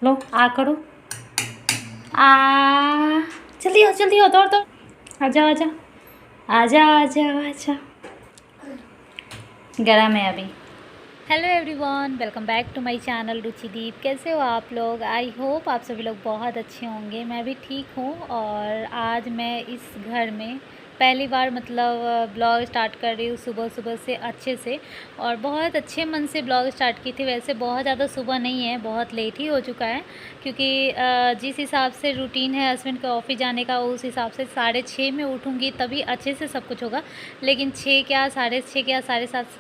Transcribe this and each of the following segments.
लो आ करो। आ जल्दी हो दौड़ दौड़। आजा आजा आजा आजा आजा। गरम है अभी। Hello everyone, welcome back to my channel Ruchideep. कैसे हो आप लोग? आई होप आप सभी लोग बहुत अच्छे होंगे। मैं भी ठीक हूँ। और आज मैं इस घर में पहली बार मतलब ब्लॉग स्टार्ट कर रही हूँ सुबह सुबह से अच्छे से, और बहुत अच्छे मन से ब्लॉग स्टार्ट की थी। वैसे बहुत ज़्यादा सुबह नहीं है, बहुत लेट ही हो चुका है, क्योंकि जिस हिसाब से रूटीन है हस्बैंड के ऑफिस जाने का, उस हिसाब से 6:30 में उठूँगी तभी अच्छे से सब कुछ होगा। लेकिन 6 क्या 6:30 क्या 7:30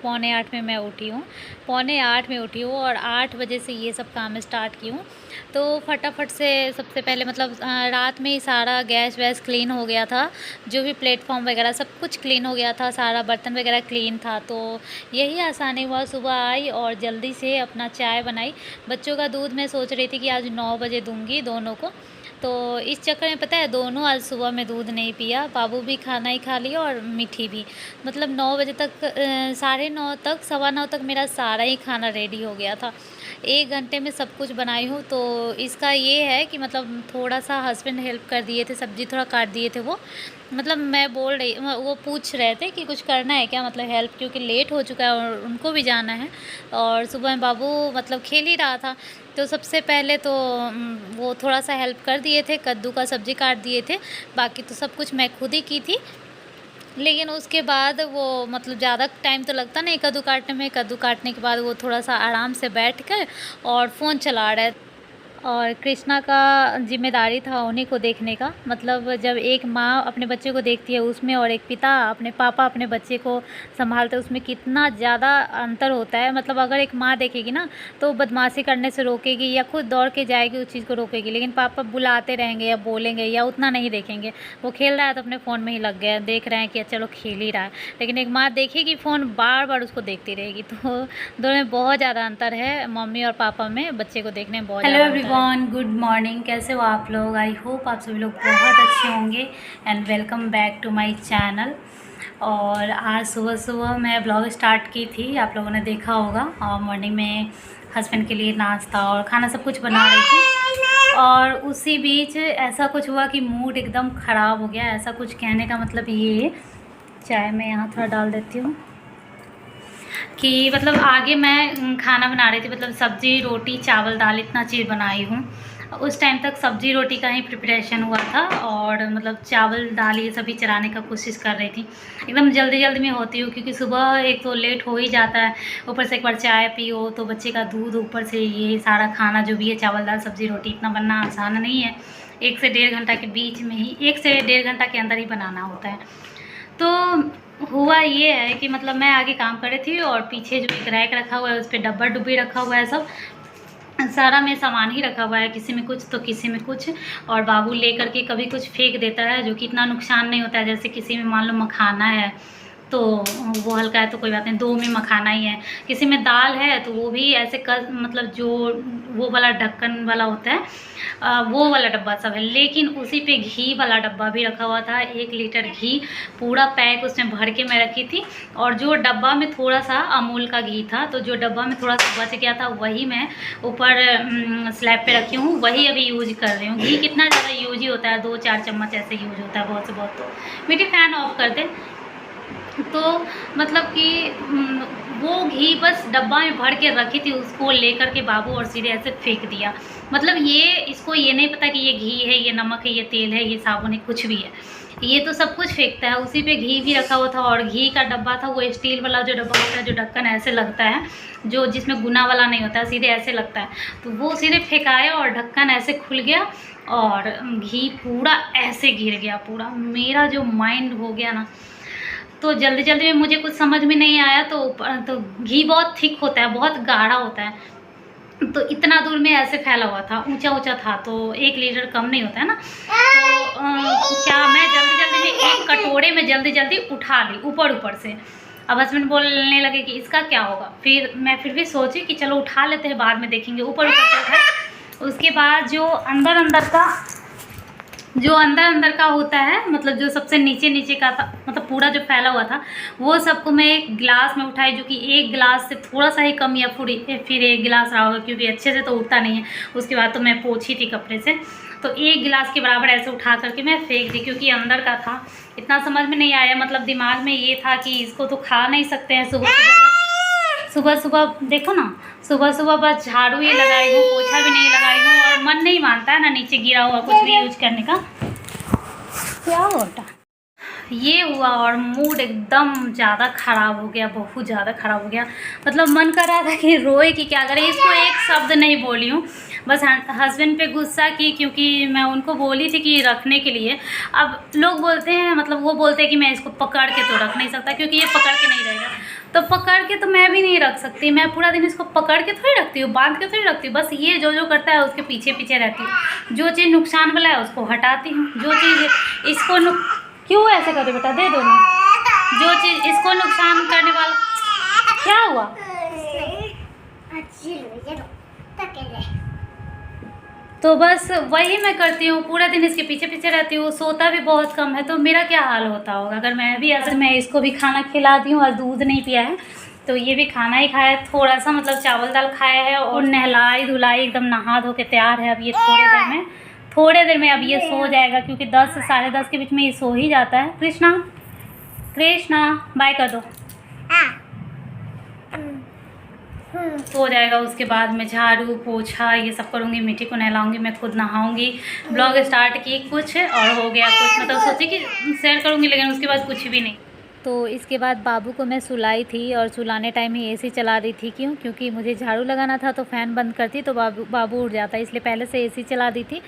पौने 8 में मैं उठी हूँ। पौने 8 में उठी हूँ और 8 बजे से ये सब काम स्टार्ट की हूँ। तो फटाफट से सबसे पहले मतलब रात में ही सारा गैस वैस क्लीन हो गया था, जो भी प्लेटफॉर्म वगैरह सब कुछ क्लीन हो गया था, सारा बर्तन वगैरह क्लीन था। तो यही आसानी हुआ, सुबह आई और जल्दी से अपना चाय बनाई। बच्चों का दूध मैं सोच रही थी कि आज 9 बजे दूँगी दोनों को। तो इस चक्कर में पता है दोनों आज सुबह में दूध नहीं पिया। बाबू भी खाना ही खा लिया और मीठी भी। मतलब 9 बजे तक 9:30 तक 9:15 तक मेरा सारा ही खाना रेडी हो गया था। 1 घंटे में सब कुछ बनाई हूँ। तो इसका ये है कि मतलब थोड़ा सा हस्बैंड हेल्प कर दिए थे, सब्ज़ी थोड़ा काट दिए थे वो। मतलब मैं बोल रही, वो पूछ रहे थे कि कुछ करना है क्या, मतलब हेल्प, क्योंकि लेट हो चुका है और उनको भी जाना है। और सुबह में बाबू मतलब खेल ही रहा था। तो सबसे पहले तो वो थोड़ा सा हेल्प कर दिए थे, कद्दू का सब्ज़ी काट दिए थे। बाकी तो सब कुछ मैं खुद ही की थी। लेकिन उसके बाद वो मतलब ज़्यादा टाइम तो लगता नहीं कद्दू काटने में। कद्दू काटने के बाद वो थोड़ा सा आराम से बैठ कर और फ़ोन चला रहे। और कृष्णा का जिम्मेदारी था उन्हीं को देखने का। मतलब जब एक माँ अपने बच्चे को देखती है उसमें, और एक पिता अपने पापा अपने बच्चे को संभालते हैं, उसमें कितना ज़्यादा अंतर होता है। मतलब अगर एक माँ देखेगी ना तो बदमाशी करने से रोकेगी या खुद दौड़ के जाएगी उस चीज़ को रोकेगी, लेकिन पापा बुलाते रहेंगे या बोलेंगे या उतना नहीं देखेंगे। वो खेल रहा है तो अपने फ़ोन में ही लग गया, देख रहे हैं कि चलो खेल ही रहा है, लेकिन एक माँ देखेगी फ़ोन बार बार उसको देखती रहेगी। तो दोनों में बहुत ज़्यादा अंतर है, मम्मी और पापा में बच्चे को देखने में बहुत ज़्यादा अंतर है। Everyone, good morning. कैसे हो आप लोग? आई होप आप सभी लोग बहुत अच्छे होंगे and welcome back to my channel. और आज सुबह सुबह मैं ब्लॉग स्टार्ट की थी, आप लोगों ने देखा होगा। और मॉर्निंग में हस्बैंड के लिए नाश्ता और खाना सब कुछ बना रही थी, और उसी बीच ऐसा कुछ हुआ कि मूड एकदम ख़राब हो गया। ऐसा कुछ कहने का मतलब ये, चाय मैं यहाँ थोड़ा डाल देती हूँ कि मतलब आगे मैं खाना बना रही थी, मतलब सब्ज़ी रोटी चावल दाल इतना चीज़ बनाई हूँ। उस टाइम तक सब्ज़ी रोटी का ही प्रिपरेशन हुआ था, और मतलब चावल दाल ये सभी चलाने का कोशिश कर रही थी। एकदम जल्दी जल्दी में होती हूँ, क्योंकि सुबह एक तो लेट हो ही जाता है, ऊपर से एक बार चाय पियो तो बच्चे का दूध, ऊपर से ये सारा खाना जो भी है चावल दाल सब्ज़ी रोटी, इतना बनना आसान नहीं है। 1 से 1.5 घंटा के बीच में ही, 1 से 1.5 घंटा के अंदर ही बनाना होता है। तो हुआ ये है कि मतलब मैं आगे काम कर रही थी और पीछे जो एक रैक रखा हुआ है उस पर डब्बा डुब्बी रखा हुआ है, सब सारा में सामान ही रखा हुआ है, किसी में कुछ तो किसी में कुछ। और बाबू ले करके कभी कुछ फेंक देता है, जो कि इतना नुकसान नहीं होता है। जैसे किसी में मान लो मखाना है तो वो हल्का है तो कोई बात नहीं, 2 में मखाना ही है। किसी में दाल है तो वो भी ऐसे मतलब जो वो वाला ढक्कन वाला होता है, वो वाला डब्बा सब है। लेकिन उसी पे घी वाला डब्बा भी रखा हुआ था, 1 लीटर घी पूरा पैक उसमें भर के मैं रखी थी। और जो डब्बा में थोड़ा सा अमूल का घी था, तो जो डब्बा में थोड़ा सा बच गया था वही मैं ऊपर स्लैब पे रखी हूँ, वही अभी यूज कर रही हूँ। घी कितना ज़्यादा यूज ही होता है, 2-4 चम्मच ऐसे यूज होता है बहुत से बहुत। तो बेटी फ़ैन ऑफ कर दे। तो मतलब कि वो घी बस डब्बा में भर के रखी थी, उसको लेकर के बाबू और सीधे ऐसे फेंक दिया। मतलब ये इसको ये नहीं पता कि ये घी है, ये नमक है, ये तेल है, ये साबुन है, कुछ भी है, ये तो सब कुछ फेंकता है। उसी पे घी भी रखा हुआ था, और घी का डब्बा था वो स्टील वाला जो डब्बा होता है, जो ढक्कन ऐसे लगता है, जो जिसमें गुना वाला नहीं होता है, सीधे ऐसे लगता है। तो वो सीधे फेंकाया और ढक्कन ऐसे खुल गया और घी पूरा ऐसे गिर गया। पूरा मेरा जो माइंड हो गया ना, तो जल्दी जल्दी में मुझे कुछ समझ में नहीं आया। तो घी बहुत थिक होता है, बहुत गाढ़ा होता है, तो इतना दूर में ऐसे फैला हुआ था, ऊंचा ऊंचा था, तो 1 लीटर कम नहीं होता है ना। तो क्या मैं जल्दी जल्दी में एक कटोरे में जल्दी जल्दी उठा ली ऊपर ऊपर से। अब हस्बैंड बोलने लगे कि इसका क्या होगा। फिर भी सोची कि चलो उठा लेते हैं, बाद में देखेंगे। ऊपर ऊपर से उठाए, उसके बाद जो अंदर अंदर का जो अंदर अंदर का होता है, मतलब जो सबसे नीचे नीचे का था, मतलब पूरा जो फैला हुआ था, वो सबको मैं एक गिलास में उठाई, जो कि एक गिलास से थोड़ा सा ही कम या फिर एक गिलास रहा होगा, क्योंकि अच्छे से तो उठता नहीं है। उसके बाद तो मैं पोंछी थी कपड़े से, तो एक गिलास के बराबर ऐसे उठा करके मैं फेंक दी, क्योंकि अंदर का था। इतना समझ में नहीं आया, मतलब दिमाग में ये था कि इसको तो खा नहीं सकते हैं। सुबह सुबह देखो ना, सुबह सुबह बस झाड़ू ही लगाई हूँ, पोछा भी नहीं लगाई हूँ, और मन नहीं मानता है ना नीचे गिरा हुआ कुछ भी यूज करने का। क्या होता ये हुआ, और मूड एकदम ज़्यादा ख़राब हो गया, बहुत ज़्यादा ख़राब हो गया। मतलब मन कर रहा था कि रोए कि क्या करें। इसको एक शब्द नहीं बोली हूँ, बस हस्बैंड पे गुस्सा की, क्योंकि मैं उनको बोली थी कि रखने के लिए। अब लोग बोलते हैं, मतलब वो बोलते हैं कि मैं इसको पकड़ के तो रख नहीं सकता, क्योंकि ये पकड़ के नहीं रहेगा। तो पकड़ के तो मैं भी नहीं रख सकती, मैं पूरा दिन इसको पकड़ के थोड़ी रखती हूँ, बांध के थोड़ी रखती हूँ। बस ये जो जो करता है उसके पीछे पीछे रहती हूँ। जो चीज़ नुकसान वाला है उसको हटाती हूँ, जो चीज़ इसको क्यों ऐसे करे बेटा, दे दो ना। जो चीज़ इसको नुकसान करने वाला, क्या हुआ? तो बस वही मैं करती हूँ, पूरा दिन इसके पीछे पीछे रहती हूँ। सोता भी बहुत कम है, तो मेरा क्या हाल होता होगा अगर मैं भी ऐसे। मैं इसको भी खाना खिला दी हूँ, और दूध नहीं पिया है, तो ये भी खाना ही खाया है थोड़ा सा, मतलब चावल दाल खाया है, और नहलाई धुलाई एकदम नहा धो के तैयार है। अब ये थोड़े देर में अब ये सो जाएगा, क्योंकि 10 से 10:30 के बीच में ये सो ही जाता है। कृष्णा कृष्णा बाय कर दो। सो जाएगा। उसके बाद मैं झाड़ू पोछा ये सब करूँगी, मिट्टी को नहलाऊंगी, मैं खुद नहाऊंगी। ब्लॉग स्टार्ट की कुछ और हो गया कुछ, मतलब सोची कि शेयर करूँगी, लेकिन उसके बाद कुछ भी नहीं। तो इसके बाद बाबू को मैं सुलाई थी, और सुलाने टाइम ही एसी चला दी थी। क्योंकि मुझे झाड़ू लगाना था, तो फ़ैन बंद करती तो बाबू उठ जाता, इसलिए पहले से एसी चला दी थी।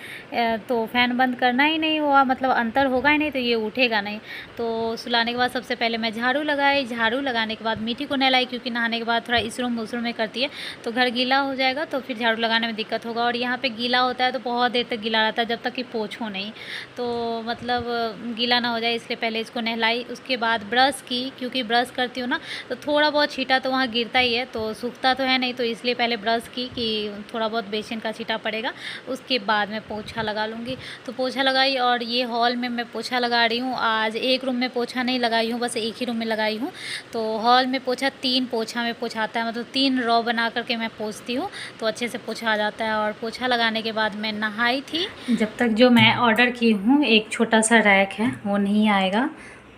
तो फ़ैन बंद करना ही नहीं हुआ, मतलब अंतर होगा ही नहीं, तो ये उठेगा नहीं। तो सुलाने के बाद सबसे पहले मैं झाड़ू लगाई, झाड़ू लगाने के बाद मिट्टी को नहलाई, क्योंकि नहाने के बाद थोड़ा इसरूम उसरूम में करती है, तो घर गीला हो जाएगा, तो फिर झाड़ू लगाने में दिक्कत होगा। और यहाँ पर गीला होता है तो बहुत देर तक गीला रहता है, जब तक कि पोंछो नहीं, तो मतलब गीला ना हो जाए, इसलिए पहले इसको नहलाई। उसके बाद ब्रश की, क्योंकि ब्रश करती हूँ ना, तो थोड़ा बहुत छींटा तो वहाँ गिरता ही है, तो सूखता तो है नहीं, तो इसलिए पहले ब्रश की कि थोड़ा बहुत बेसन का छींटा पड़ेगा। उसके बाद मैं पोछा लगा लूँगी। तो पोछा लगाई, और ये हॉल में मैं पोछा लगा रही हूँ। आज एक रूम में पोछा नहीं लगाई हूँ, बस एक ही रूम में लगाई हूँ। तो हॉल में पोछा 3 पोछा में पोछाता है, मतलब 3 रॉ बना करके मैं पोछती हूँ, तो अच्छे से पोछा आ जाता है। और पोछा लगाने के बाद मैं नहाई थी। जब तक जो मैं ऑर्डर की हूँ एक छोटा सा रैक है वो नहीं आएगा,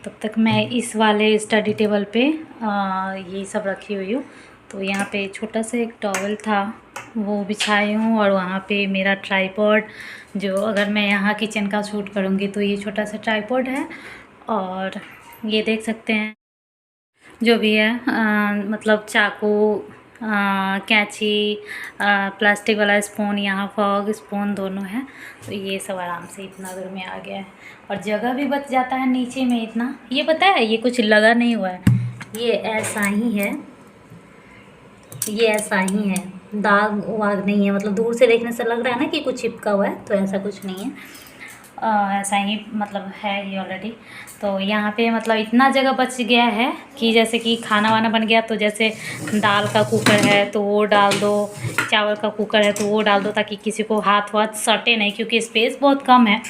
तब तक मैं इस वाले स्टडी टेबल पे ये सब रखी हुई हूँ। तो यहाँ पे छोटा सा एक टॉवल था वो बिछाई हूँ, और वहाँ पे मेरा ट्राइपॉड, जो अगर मैं यहाँ किचन का शूट करूँगी तो ये छोटा सा ट्राइपॉड है। और ये देख सकते हैं जो भी है, मतलब चाकू, कैंची, प्लास्टिक वाला स्पून, यहाँ फॉग स्पून दोनों है। तो ये सब आराम से इतना दूर में आ गया है, और जगह भी बच जाता है नीचे में इतना। ये पता है ये कुछ लगा नहीं हुआ है, ये ऐसा ही है, ये ऐसा ही है, दाग वाग नहीं है। मतलब दूर से देखने से लग रहा है ना कि कुछ चिपका हुआ है, तो ऐसा कुछ नहीं है, ऐसा ही मतलब है ये ऑलरेडी। तो यहाँ पे मतलब इतना जगह बच गया है कि जैसे कि खाना वाना बन गया, तो जैसे दाल का कुकर है तो वो डाल दो, चावल का कुकर है तो वो डाल दो, ताकि किसी को हाथ वाथ सटे नहीं, क्योंकि स्पेस बहुत कम है।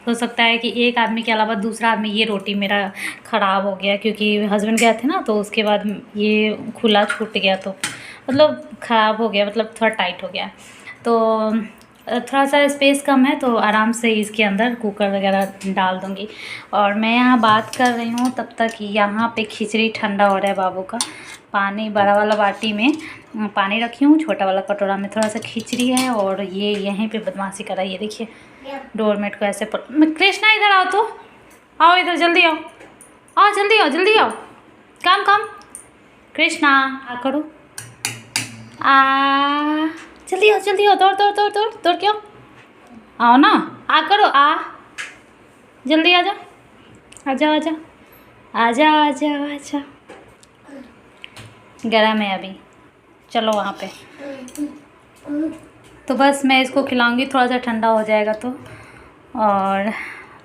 हो सकता है कि एक आदमी के अलावा दूसरा आदमी, ये रोटी मेरा ख़राब हो गया क्योंकि हस्बैंड गए थे ना, तो उसके बाद ये खुला छूट गया, तो मतलब ख़राब हो गया, मतलब थोड़ा टाइट हो गया। तो थोड़ा सा स्पेस कम है, तो आराम से इसके अंदर कुकर वगैरह डाल दूँगी। और मैं यहाँ बात कर रही हूँ तब तक यहाँ पे खिचड़ी ठंडा हो रहा है बाबू का। पानी बड़ा वाला बाटी में पानी रखी हूँ, छोटा वाला कटोरा में थोड़ा सा खिचड़ी है, और ये यहीं पे बदमाशी कर रहा है। ये देखिए डोरमेट को ऐसे कृष्णा इधर आओ, तो आओ इधर, जल्दी आओ, आओ जल्दी आओ, जल्दी आओ, कम कम कृष्णा आ करो, जल्दी आओ, दौड़ दौड़ दौड़ दौड़ दौड़ के आओ ना, आ करो, आ जल्दी आ जा, आजा आजा आजा आजा आजा, गरम है अभी, चलो वहाँ पे। तो बस मैं इसको खिलाऊंगी, थोड़ा सा ठंडा हो जाएगा तो। और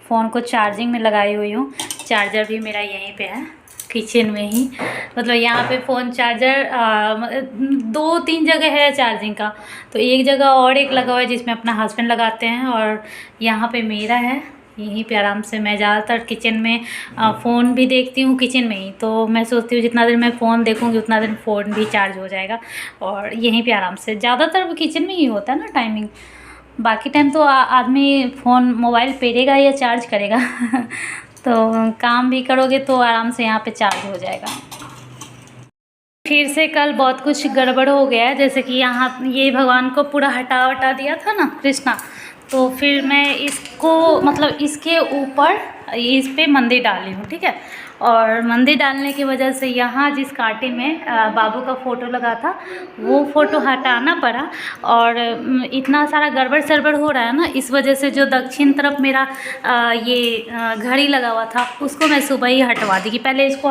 फ़ोन को चार्जिंग में लगाई हुई हूँ, चार्जर भी मेरा यहीं पे है किचन में ही, मतलब यहाँ पे फ़ोन चार्जर 2-3 जगह है चार्जिंग का, तो एक जगह और एक लगा हुआ है जिसमें अपना हस्बैंड लगाते हैं, और यहाँ पे मेरा है, यहीं पे आराम से मैं ज़्यादातर किचन में फ़ोन भी देखती हूँ किचन में ही, तो मैं सोचती हूँ जितना देर मैं फ़ोन देखूँगी उतना देर फ़ोन भी चार्ज हो जाएगा। और यहीं पे आराम से ज़्यादातर किचन में ही होता है ना टाइमिंग, बाकी टाइम तो आदमी फ़ोन मोबाइल पेरेगा या चार्ज करेगा तो काम भी करोगे तो आराम से यहाँ पे चार्ज हो जाएगा। फिर से कल बहुत कुछ गड़बड़ हो गया है, जैसे कि यहाँ ये भगवान को पूरा हटा दिया था ना कृष्णा, तो फिर मैं इसको मतलब इसके ऊपर इस पे मंदिर डाली हूँ, ठीक है। और मंदिर डालने की वजह से यहाँ जिस कांटे में बाबू का फ़ोटो लगा था वो फ़ोटो हटाना पड़ा। और इतना सारा गड़बड़ सड़बड़ हो रहा है ना, इस वजह से जो दक्षिण तरफ मेरा ये घड़ी लगा हुआ था उसको मैं सुबह ही हटवा दी कि पहले इसको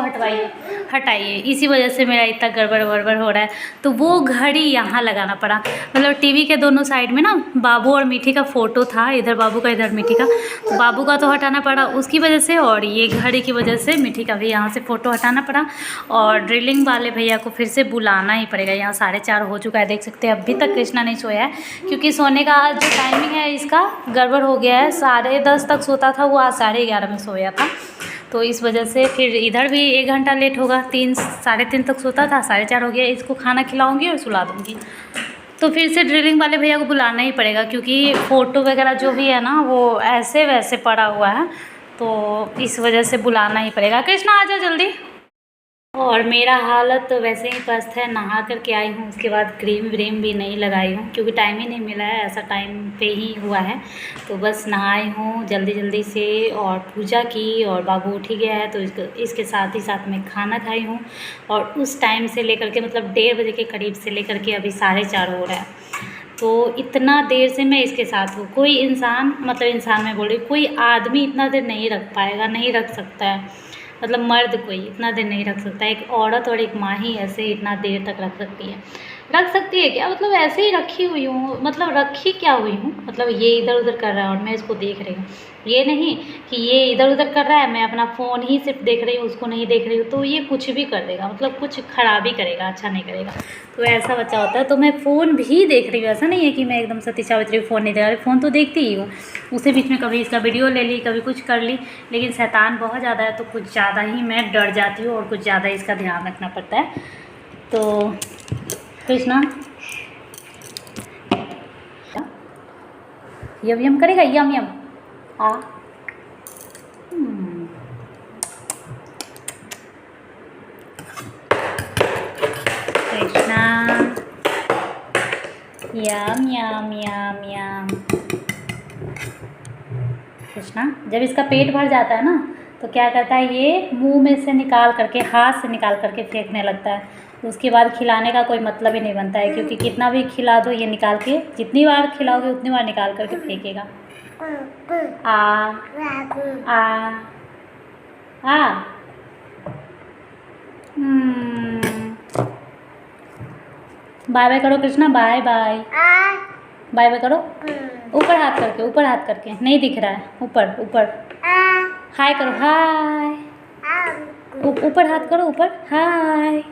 हटाइए, इसी वजह से मेरा इतना गड़बड़ वड़बड़ हो रहा है। तो वो घड़ी यहाँ लगाना पड़ा, मतलब टीवी के दोनों साइड में ना बाबू और मीठी का फ़ोटो था, इधर बाबू का इधर मीठी का, तो बाबू का तो हटाना पड़ा उसकी वजह से, और ये घड़ी की वजह से मीठी का भी यहाँ से फ़ोटो हटाना पड़ा। और ड्रिलिंग वाले भैया को फिर से बुलाना ही पड़ेगा। यहाँ 4:30 हो चुका है, देख सकते हैं अभी तक कृष्णा नहीं सोया है, क्योंकि सोने का जो टाइमिंग है इसका गड़बड़ हो गया है। 10:30 तक सोता था वो, आज 11:30 में सोया था, तो इस वजह से फिर इधर भी 1 घंटा लेट होगा। 3 साढ़े 3 तक सोता था, 4:30 हो गया। इसको खाना खिलाऊंगी और सुला दूँगी, तो फिर से ड्रिलिंग वाले भैया को बुलाना ही पड़ेगा, क्योंकि फ़ोटो वगैरह जो भी है ना वो ऐसे वैसे पड़ा हुआ है, तो इस वजह से बुलाना ही पड़ेगा। कृष्णा आ जा जल्दी। और मेरा हालत तो वैसे ही पस्त है, नहा करके आई हूँ, उसके बाद क्रीम व्रीम भी नहीं लगाई हूँ क्योंकि टाइम ही नहीं मिला है, ऐसा टाइम पे ही हुआ है। तो बस नहाई हूँ जल्दी जल्दी से और पूजा की, और बाबू उठ ही गया है तो इसके साथ ही साथ मैं खाना खाई हूँ। और उस टाइम से लेकर के मतलब 1:30 बजे के करीब से लेकर के अभी 4:30 हो रहा है, तो इतना देर से मैं इसके साथ हूँ। कोई इंसान, मतलब इंसान मैं बोल रही हूँ, कोई आदमी इतना देर नहीं रख पाएगा, नहीं रख सकता है, मतलब मर्द कोई इतना देर नहीं रख सकता। एक औरत और एक माँ ही ऐसे इतना देर तक रख सकती है क्या, मतलब ऐसे ही रखी हुई हूँ, मतलब रखी क्या हुई हूँ, मतलब ये इधर उधर कर रहा है और मैं इसको देख रही हूँ, ये नहीं कि ये इधर उधर कर रहा है मैं अपना फ़ोन ही सिर्फ देख रही हूँ, उसको नहीं देख रही हूँ, तो ये कुछ भी कर देगा, मतलब कुछ खराबी करेगा, अच्छा नहीं करेगा। तो ऐसा बच्चा होता है। तो मैं फ़ोन भी देख रही हूँ, ऐसा नहीं है कि मैं एकदम सती सावित्री फ़ोन नहीं देख रही, फ़ोन तो देखती ही हूँ। उसी बीच में कभी इसका वीडियो ले ली, कभी कुछ कर ली, लेकिन शैतान बहुत ज़्यादा है तो कुछ ज़्यादा ही मैं डर जाती हूँ और कुछ ज़्यादा इसका ध्यान रखना पड़ता है। तो कृष्णा यम यम करेगा, यम यम आ कृष्णा यम यम यम यम। कृष्णा जब इसका पेट भर जाता है ना तो क्या करता है, ये मुंह में से निकाल करके, हाथ से निकाल करके फेंकने लगता है। उसके बाद खिलाने का कोई मतलब ही नहीं बनता है, क्योंकि कितना भी खिला दो ये निकाल के, जितनी बार खिलाओगे उतनी बार निकाल करके फेंकेगा। आ आ आ बाय बाय करो Krishna, bye bye, bye bye करो, ऊपर हाथ करके, ऊपर हाथ करके, नहीं दिख रहा है, ऊपर ऊपर, हाय करो, हाय, ऊपर हाथ करो, ऊपर, हाय,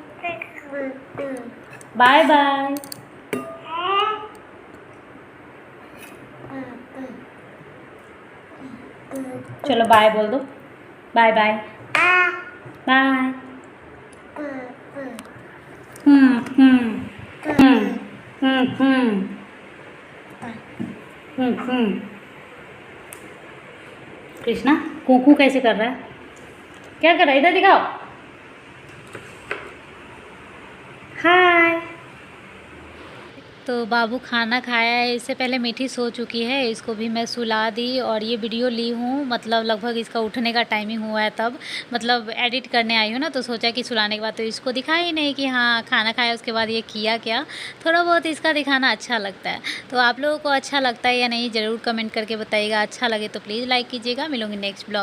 बाय बाय, चलो बाय बोल दो, बाय बाय, बाय। कृष्णा कूकू कैसे कर रहा है, क्या कर रहा है, इधर दिखाओ, हाय। तो बाबू खाना खाया है, इससे पहले मीठी सो चुकी है, इसको भी मैं सुला दी और ये वीडियो ली हूँ, मतलब लगभग इसका उठने का टाइमिंग हुआ है तब, मतलब एडिट करने आई हूँ ना, तो सोचा कि सुलाने के बाद तो इसको दिखा ही नहीं कि हाँ खाना खाया उसके बाद ये किया क्या, थोड़ा बहुत इसका दिखाना अच्छा लगता है। तो आप लोगों को अच्छा लगता है या नहीं ज़रूर कमेंट करके बताइएगा, अच्छा लगे तो प्लीज़ लाइक कीजिएगा। मिलूँगी नेक्स्ट ब्लॉग।